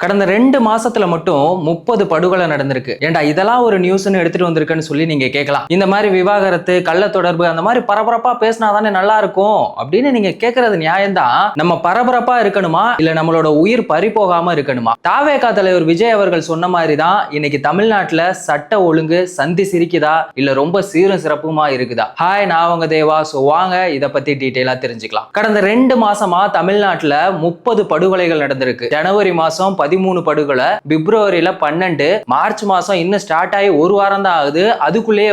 கடந்த 2 மாசத்துல மட்டும் 30 படுகொலை நடந்திருக்கு. ஏண்டா இதெல்லாம் ஒரு நியூஸ்னு எடுத்துட்டு வந்திருக்குன்னு சொல்லி நீங்க கேட்கலாம். இந்த மாதிரி விவாகரத்து, கள்ள தொடர்பு அந்த மாதிரி பரபரப்பா பேசினா தானே நல்லா இருக்கும் அப்படின்னு நீங்க கேட்கறது நியாயம்தான். நம்ம பரபரப்பா இருக்கணுமா இல்ல நம்மளோட உயிர் பறி போகாம இருக்கணுமா? தாவேகா தலைவர் விஜய் அவர்கள் சொன்ன மாதிரி தான் இன்னைக்கு தமிழ்நாட்டுல சட்ட ஒழுங்கு சந்தி சிரிக்குதா இல்ல ரொம்ப சீரும் சிறப்புமா இருக்குதா? ஹாய், நான் உங்க தேவா. சோ வாங்க இத பத்தி டீடைலா தெரிஞ்சுக்கலாம். கடந்த 2 மாசமா தமிழ்நாட்டுல 30 படுகொலைகள் நடந்திருக்கு. ஜனவரி மாசம் 13 படுகொலை, பிப்ரவரியில 12, மார்ச் மாசம் இன்னும் ஸ்டார்ட் ஆகி ஒரு வாரம் தான் ஆகுது. அதுக்குள்ளேயே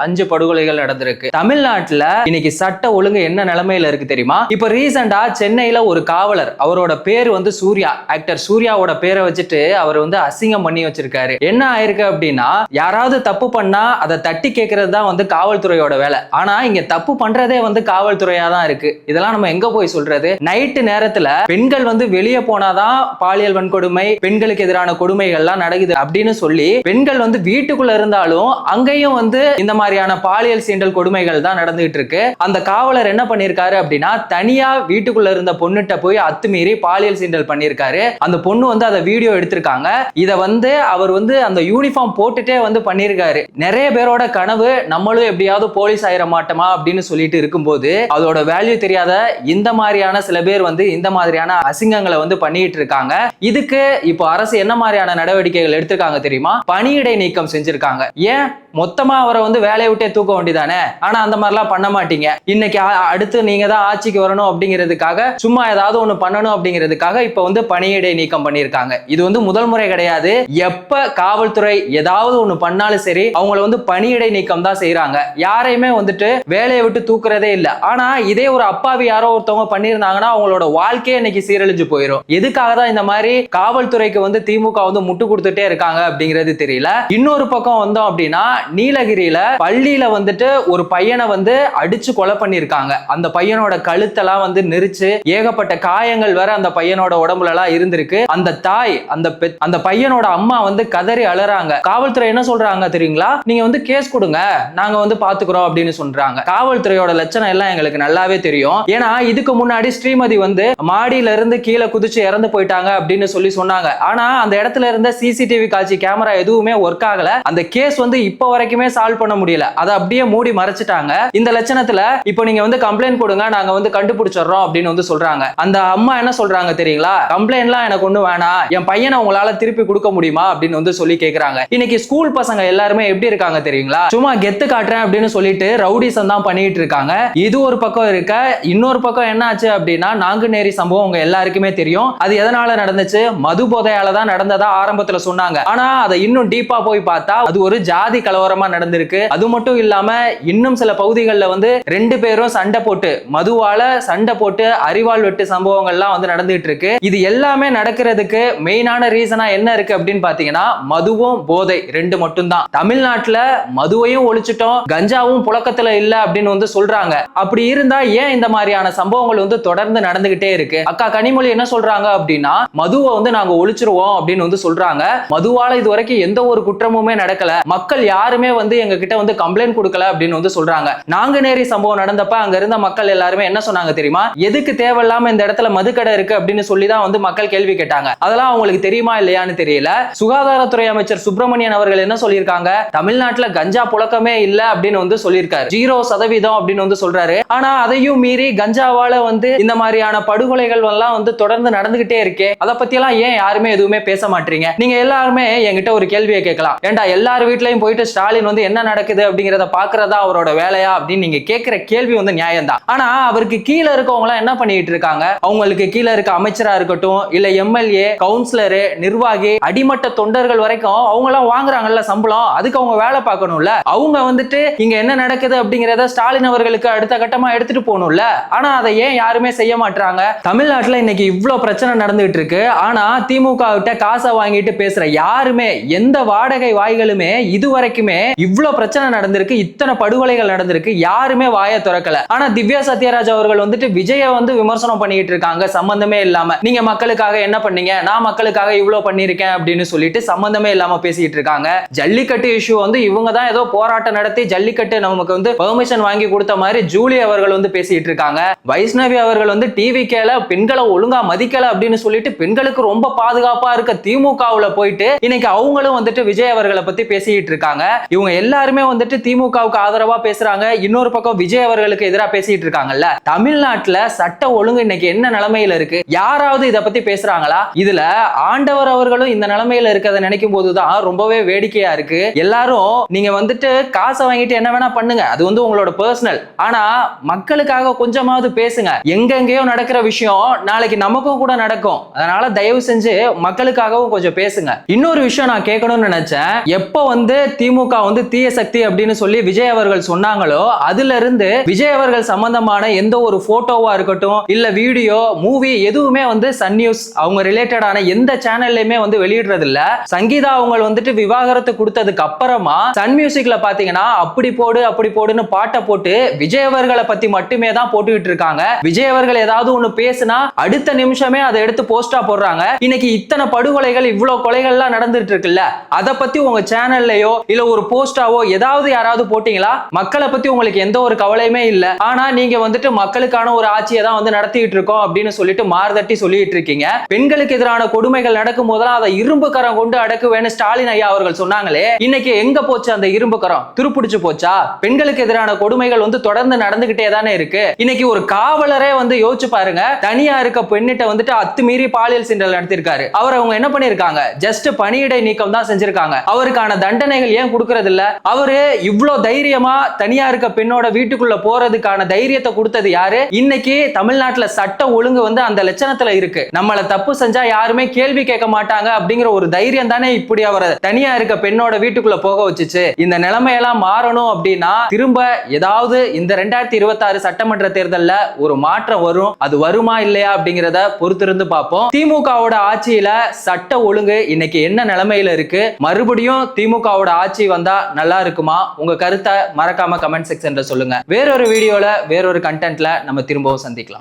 5 படுகொலைகள் நடந்திருக்கு. தமிழ்நாட்டுல இன்னைக்கு சட்ட ஒழுங்கு என்ன நிலைமையில இருக்கு தெரியுமா? இப்ப ரீசெண்டா சென்னையில ஒரு காவலர், அவரோட பேர் சூர்யா, ஆக்டர் சூர்யாவோட பேரை வச்சுட்டு அவர் அசிங்கம் பண்ணி வச்சிருக்காரு. என்ன ஆயிருக்கு அப்படின்னா, யாராவது தப்பு பண்ணா அதை தட்டி கேட்கறது தான் காவல்துறையோட வேலை. ஆனா இங்க தப்பு பண்றதே காவல்துறையா தான் இருக்கு. இதெல்லாம் நம்ம எங்க போய் சொல்றது? நைட்டு நேரத்துல பெண்கள் வெளியே போனாதான் பாலியல் வன்கொடுமை, பெண்களுக்கு எதிரான கொடுமைகள்லாம் நடக்குது அப்படின்னு சொல்லி பெண்கள் வீட்டுக்குள்ள இருந்தாலும் அங்கேயும் இந்த மாதிரியான பாலியல் சீண்டல் கொடுமைகள் தான் நடந்துகிட்டு இருக்கு. அந்த காவலர் என்ன பண்ணிருக்காரு அப்படின்னா, தனியா வீட்டுக்குள்ள இருந்த பொண்ணுட்ட போய் அத்துமீறி பாலியல் சீண்டல் பண்ணிருக்காரு. அந்த பொண்ணு அதை வீடியோ எடுத்திருக்காங்க. இத அவர் அந்த யூனிஃபார்ம் போட்டுட்டே பண்ணிருக்காரு. நிறைய பேரோட கனவு நம்மளும் எப்படியாவது போலீஸ் ஆயிர மாட்டோமா அப்படின்னு சொல்லிட்டு இருக்கும்போது அதோட வேல்யூ தெரியாத இந்த மாதிரியான சில பேர் இந்த மாதிரியான அசிங்கங்களை பண்ணிட்டு இருக்காங்க. இதுக்கு இப்போ அரசு என்ன மாதிரியான நடவடிக்கைகள் எடுத்திருக்காங்க தெரியுமா? பணியிடை நீக்கம் செஞ்சிருக்காங்க. ஏன் மொத்தமா அவரை வேலையை விட்டே தூக்க வேண்டியதானே? ஆனா அந்த மாதிரிலாம் பண்ண மாட்டீங்க. இன்னைக்கு அடுத்து நீங்க தான் ஆட்சிக்கு வரணும் அப்படிங்கிறதுக்காக, சும்மா ஏதாவது ஒண்ணு பண்ணணும் அப்படிங்கிறதுக்காக இப்ப பணியிடை நீக்கம் பண்ணிருக்காங்க. இது முதல் முறை கிடையாது. எப்ப காவல்துறை ஏதாவது ஒண்ணு பண்ணாலும் சரி, அவங்கள பணியிடை நீக்கம் தான் செய்யறாங்க. யாரையுமே வேலையை விட்டு தூக்குறதே இல்ல. ஆனா இதே ஒரு அப்பாவி யாரோ ஒருத்தவங்க பண்ணிருந்தாங்கன்னா அவங்களோட வாழ்க்கையே இன்னைக்கு சீரழிஞ்சு போயிடும். எதுக்காக தான் இந்த மாதிரி காவல்துறைக்கு திமுக முட்டு கொடுத்துட்டே இருக்காங்க அப்படிங்கிறது தெரியல. இன்னொரு பக்கம் வந்தோம் அப்படின்னா, நீலகிரியில பள்ளியில ஒரு பையனை அடிச்சு கொலை பண்ணிருக்காங்க. அந்த பையனோட கழுத்தெல்லாம் நெரிச்சு ஏகப்பட்ட காயங்கள் வேற அந்த பையனோட உடம்புல எல்லாம் இருந்திருக்கு. அந்த தாய், அந்த பையனோட அம்மா கதறி அழறாங்க. காவல்துறை என்ன சொல்றாங்க தெரியுங்களா? நீங்க கேஸ் கொடுங்க, நாங்க பாத்துக்கிறோம் அப்படின்னு சொல்றாங்க. காவல்துறையோட லட்சணம் எல்லாம் எங்களுக்கு நல்லாவே தெரியும். ஏன்னா இதுக்கு முன்னாடி ஸ்ரீமதி மாடியில இருந்து கீழே குதிச்சு இறந்து போயிட்டாங்க அப்படின்னு சொல்லி சொன்னாங்க. ஆனா அந்த இடத்துல இருந்த சிசிடிவி காட்சி கேமரா எதுவுமே ஒர்க் ஆகல. அந்த கேஸ் இப்ப வரைக்குமே சால்வ் பண்ண முடியல. அதை அப்படியே மூடி மறைச்சிட்டாங்க. இந்த லட்சணத்துல இப்போ நீங்க கம்ப்ளைண்ட் கொடுங்க, நாங்க கண்டுபிடிச்சிடுறோம் அப்படின்னு சொல்றாங்க. அந்த அம்மா என்ன சொல்றாங்க தெரியுங்களா? கம்ப்ளைண்ட்லாம் எனக்கு ஒண்ணு வேணாம், என் பையனை உங்களால திருப்பி கொடுக்க முடியுமா அப்படின்னு சொல்லி கேக்குறாங்க. இன்னைக்கு ஸ்கூல் பசங்க எல்லாருமே எப்படி இருக்காங்க தெரியுங்களா? சும்மா கெத்து காட்டுறேன் அப்படின்னு சொல்லிட்டு ரவுடிசம் தான் பண்ணிட்டு இருக்காங்க. இது ஒரு பக்கம் இருக்க, இன்னொரு பக்கம் என்ன ஆச்சு அப்படின்னா, நாங்குநேரி சம்பவம் உங்க எல்லாருக்குமே தெரியும். அது எதனால நடந்துச்சு? மது போதையால தான் நடந்ததா ஆரம்பத்துல சொன்னாங்க. ஆனா அதை இன்னும் டீப்பா போய் பார்த்தா அது ஒரு ஜாதி கலவரமா நடந்திருக்கு. அது மட்டும் இல்லாம இன்னும் சில பகுதிகளில் 2 பேரும் சண்டை போட்டு, மதுவால சண்டை போட்டு அரிவாள் வெட்டு சம்பவங்கள்லாம் நடந்துட்டு இருக்கு. இது எல்லாமே நடக்கிறதுக்கு மெயினான ரீசனா என்ன இருக்கு அப்படின்னு பாத்தீங்கன்னா, மதுவும் போதை 2 மட்டும் தான். தமிழ்நாட்டுல மதுவையும் ஒழிச்சிட்டோம், கஞ்சாவும் புழக்கத்துல இல்ல அப்படின்னு சொல்றாங்க. அப்படி இருந்தா ஏன் இந்த மாதிரியான சம்பவங்கள் தொடர்ந்து நடந்துகிட்டே இருக்கு? அக்கா கனிமொழி என்ன சொல்றாங்க அப்படின்னா, மதுவை நாங்க ஒழிச்சிருவோம் அப்படின்னு சொல்றாங்க. மதுவால இது வரைக்கும் எந்த ஒரு குற்றமுமே நடக்கல, மக்கள் யாருமே எங்க கிட்ட கம்ப்ளைண்ட் கொடுக்கல அப்படின்னு சொல்றாங்க. நாங்குநேரி சம்பவம் நடந்தப்ப அங்க இருந்த மக்கள் எல்லாருமே என்ன சொன்னாங்க தெரியுமா? எதுக்கு தேவையில்லாம இந்த இடத்துல மதுக்கடை இருக்கு அப்படின்னு சொல்லி தான் மக்கள் கேள்வி கேட்டாங்க. அதெல்லாம் அவங்களுக்கு தெரியுமா இல்லையான்னு தெரியல. சுகாதாரத்துறை அமைச்சர் சுப்பிரமணியன் அவர்கள் என்ன சொல்லியிருக்காங்க? தமிழ்நாட்டுல கஞ்சா புழக்கமே இல்ல அப்படின்னு சொல்லியிருக்காரு. 0% அப்படின்னு சொல்றாரு. ஆனா அதையும் மீறி கஞ்சாவால இந்த மாதிரியான படுகொலைகள் எல்லாம் தொடர்ந்து நடந்துகிட்டே இருக்கே. அதை பத்தி எல்லாம் ஏன் யாருமே எதுவுமே பேச மாட்டீங்க? நீங்க எல்லாருமே என்கிட்ட ஒரு கேள்வியை கேட்கலாம். ஏண்டா எல்லார் வீட்லயும் போயிட்டு ஸ்டாலின் என்ன நடக்குது அப்படிங்கறத பாக்குறதா அவரோட வேலையா அப்படின்னு நீங்க கேட்கிற கேள்வி நியாயம் தான். ஆனா அவருக்கு கீழே இருக்கவங்க எல்லாம் என்ன பண்ணிட்டு இருக்காங்க? அவங்களுக்கு கீழே இருக்க அமைச்சரா இருக்கட்டும், இல்ல எம்எல்ஏ, கவுன்சிலர், நிர்வாகி, அடிமட்ட தொண்டர்கள் வரைக்கும் அவங்க எல்லாம் வாங்குறாங்கல்ல சம்பளம், அதுக்கு அவங்க வேலை பார்க்கணும்ல. அவங்க இங்க என்ன நடக்குது அப்படிங்கறத ஸ்டாலின் அவர்களுக்கு அடுத்த கட்டமா எடுத்துட்டு போகணும்ல. ஆனா அதை ஏன் யாருமே செய்ய மாட்டாங்க? தமிழ்நாட்டுல இன்னைக்கு இவ்வளவு பிரச்சனை நடந்துட்டு இருக்கு. ஆனா திமுக கிட்ட காசை வாங்கிட்டு பேசுற யாருமே, எந்த வாடகை வாய்களுமே இதுவரைக்குமே வரைக்குமே இவ்வளவு பிரச்சனை நடந்திருக்கு, இத்தனை படுகொலைகள் நடந்திருக்கு, யாருமே வாயை திறக்கல. ஆனா திவ்யா சத்யராஜ் அவர்கள் வந்துட்டு விஜய விமர்சனம் பண்ணிட்டு இருக்காங்க சம்பந்தமே இல்லாம. நீங்க மக்களுக்காக என்ன பண்ணீங்க, நான் மக்களுக்காக இவ்வளவு பண்ணிருக்கேன் அப்படின்னு சொல்லிட்டு சம்பந்தமே இல்லாம பேசிட்டு இருக்காங்க. ஜல்லிக்கட்டு இஷ்யூ இவங்க தான் ஏதோ போராட்டம் நடத்தி ஜல்லிக்கட்டு நமக்கு பெர்மிஷன் வாங்கி கொடுத்த மாதிரி ஜூலி அவர்கள் பேசிட்டு இருக்காங்க. வைஷ்ணவி அவர்கள் டிவி கேல பெண்களை ஒழுங்கா மதிக்கல அப்படின்னு சொல்லிட்டு பெண்களுக்கு ரொம்ப பாதுகாப்பா இருக்க திமுகவுல போயிட்டு இன்னைக்கு அவங்களும் விஜய் அவர்களை பத்தி பேசிட்டு இருக்காங்க. இவங்க எல்லாருமே திமுகவுக்கு ஆதரவா பேசுறாங்க. இன்னொரு பக்கம் விஜய் அவர்களுக்கு எதிராக பேசிட்டு இருக்காங்கல்ல. தமிழ்நாட்டுல சட்ட ஒழுங்கு இன்னைக்கு என்ன நிலைமையில இருக்கு, யாராவது இத பத்தி பேசுறாங்களா? இதுல ஆண்டவர் அவர்களும் இந்த நிலைமையில இருக்கிறத நினைக்கும் போதுதான் ரொம்பவே வேடிக்கையா இருக்கு. எல்லாரும் நீங்க காசை வாங்கிட்டு என்ன வேணா பண்ணுங்க, அது உங்களோட பர்சனல். ஆனா மக்களுக்காக கொஞ்சமாவது பேசுங்க. எங்கெங்கயோ நடக்கிற விஷயம் நாளைக்கு நமக்கும் கூட நடக்கும். அதனால தயவு செஞ்சு மக்களுக்காகவும் கொஞ்சம் பேசுங்க. இன்னொரு விஷயம் நான் கேட்கணும்னு நினைச்சேன். எப்ப திமுக தீய சக்தி அப்படின்னு சொல்லி விஜய் அவர்கள் சொன்னாங்களோ அதுல இருந்து விஜய் அவர்கள் சம்பந்தமான எந்த ஒரு போட்டோவா இருக்கட்டும் இல்ல வீடியோ மூவி எதுவுமே சன் நியூஸ் அவங்க ரிலேட்டடான எந்த சேனல்லையுமே வெளியிடுறது இல்ல. சங்கீதா அவங்க விவாகரத்து கொடுத்ததுக்கு அப்புறமா சன் மியூசிக்ல பாத்தீங்கன்னா அப்படி போடு அப்படி போடுன்னு பாட்டை போட்டு விஜய் அவர்களை பத்தி மட்டுமே தான் போட்டுக்கிட்டு இருக்காங்க. விஜய் அவர்கள் ஏதாவது ஒண்ணு பேசினா அடுத்த நிமிஷமே அதை எடுத்து போஸ்டா போடுறாங்க. இன்னைக்கு இத்தனை படுகொலைகள் இவ்வளவு கொலைகள்லாம் நடந்துட்டு இருக்குல்ல, அதை பத்தி உங்க சேனல்லையோ இல்ல ஒரு போஸ்டாவோ ஏதாவது யாராவது போட்டீங்களா? மக்களை பத்தி உங்களுக்கு எந்த ஒரு கவலையுமே இல்ல. ஆனா நீங்க மக்களுக்கான ஒரு ஆட்சியை தான் நடத்திட்டு இருக்கோம் அப்படின்னு சொல்லிட்டு மார்தட்டி சொல்லிட்டு இருக்கீங்க. பெண்களுக்கு எதிரான கொடுமைகள் நடக்கும் போதெல்லாம் அதை இரும்பு கரம் கொண்டு அடக்குவேன்னு ஸ்டாலின் ஐயா அவர்கள் சொன்னாங்களே, இன்னைக்கு எங்க போச்சு அந்த இரும்பு கரம்? துருப்பிடிச்சு போச்சா? பெண்களுக்கு எதிரான கொடுமைகள் தொடர்ந்து நடந்துகிட்டே தானே இருக்கு. இன்னைக்கு ஒரு காவலரே யோசிச்சு பாருங்க, தனியா இருக்க பெண்ணிட்ட அத்துமீறி பாலியல் சீண்டல் நடத்திருக்காரு. அவர் அவங்க என்ன பண்ணிருக்காங்க? ஜஸ்ட் பணியிடை நீக்கம் தான் செஞ்சிருக்காங்க. அவருக்கான தண்டனைகள் ஏன் கொடுக்கறது இல்ல? அவரு இவ்வளவு தைரியமா தனியா இருக்க பெண்ணோட வீட்டுக்குள்ள போறதுக்கான தைரியத்தை கொடுத்தது யாரு? இன்னைக்கு தமிழ்நாட்டுல சட்ட ஒழுங்கு அந்த லட்சணத்துல இருக்கு. நம்மள தப்பு செஞ்சா யாருமே கேள்வி கேட்க மாட்டாங்க அப்படிங்கிற ஒரு தைரியம் தானே இப்படி அவரை தனியா இருக்க பெண்ணோட வீட்டுக்குள்ள போக வச்சுச்சு. இந்த நிலைமையெல்லாம் மாறணும் அப்படின்னா திரும்ப ஏதாவது இந்த 2026 சட்டமன்ற தேர்தல்ல ஒரு மாற்றம் வரும். அது வருமா இல்லையா அப்படிங்கிறத பொறுத்திருந்து பார்ப்போம். திமுகவோட ஆட்சியில சட்ட ஒழுங்கு இன்னைக்கு என்ன நிலைமையில இருக்கு? மறுபடியும் திமுகவோட ஆட்சி வந்தா நல்லா இருக்குமா? உங்க கருத்தை மறக்காம கமெண்ட் செக்ஷன்ல சொல்லுங்க. வேறொரு வீடியோல வேறொரு கண்டென்ட்ல நம்ம திரும்பவும் சந்திக்கலாம்.